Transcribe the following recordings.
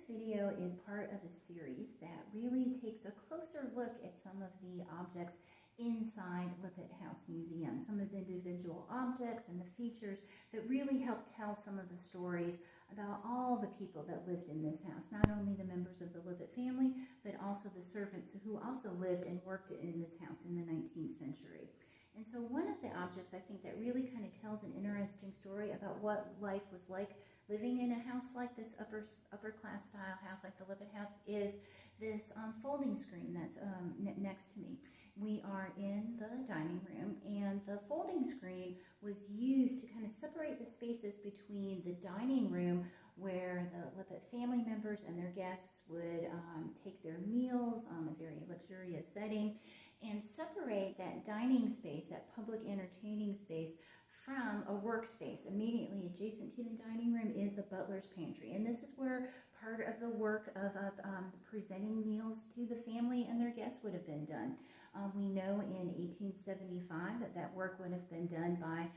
video is part of a series that really takes a closer look at some of the objects inside Lippitt House Museum, some of the individual objects and the features that really help tell some of the stories about all the people that lived in this house, not only the members of the Lippitt family, but also the servants who also lived and worked in this house in the 19th century. And so one of the objects I think that really kind of tells an interesting story about what life was like living in a house like this, upper class style house like the Lippitt House, is this folding screen that's next to me. We are in the dining room, and the folding screen was used to kind of separate the spaces between the dining room where the Lippitt family members and their guests would take their meals, a very luxurious setting, and separate that dining space, that public entertaining space, from a workspace. Immediately adjacent to the dining room is the butler's pantry, and this is where part of the work of presenting meals to the family and their guests would have been done. We know in 1875 that work would have been done by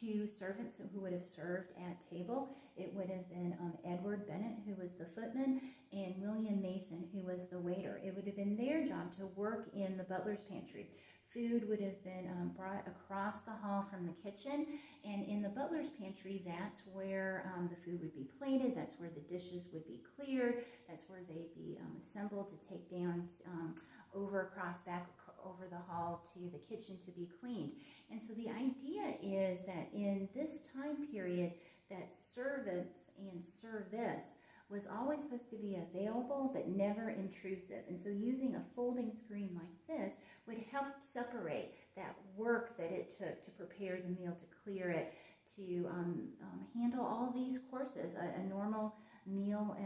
two servants who would have served at table. It would have been Edward Bennett, who was the footman, and William Mason, who was the waiter. It would have been their job to work in the butler's pantry. Food would have been brought across the hall from the kitchen, and in the butler's pantry, that's where the food would be plated, that's where the dishes would be cleared, that's where they'd be assembled to take down back over the hall to the kitchen to be cleaned. And so the idea is that in this time period, that servants and service was always supposed to be available but never intrusive. And so using a folding screen like this would help separate that work that it took to prepare the meal, to clear it, to handle all these courses. A normal meal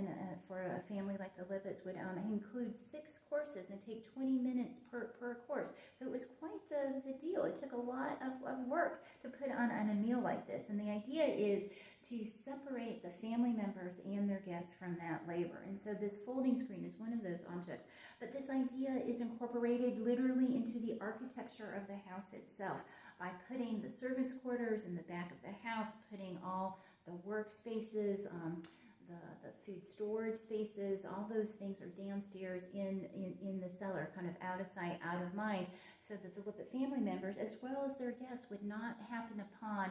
for a family like the Lippitts would include 6 courses and take 20 minutes per course. So it was quite the deal. It took a lot of work to put on a meal like this. And the idea is to separate the family members and their guests from that labor. And so this folding screen is one of those objects. But this idea is incorporated literally into the architecture of the house itself by putting the servants' quarters in the back of the house, putting all the workspaces, the food storage spaces, all those things are downstairs in the cellar, kind of out of sight, out of mind, so that the Lippitt family members, as well as their guests, would not happen upon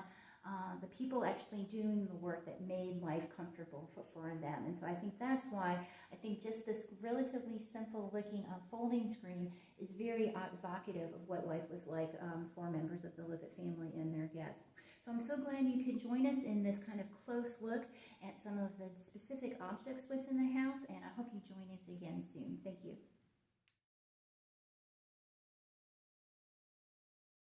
the people actually doing the work that made life comfortable for them. And so I think that's why I think just this relatively simple looking folding screen is very evocative of what life was like for members of the Lippitt family and their guests. So I'm so glad you could join us in this kind of close look at some of the specific objects within the house, and I hope you join us again soon. Thank you.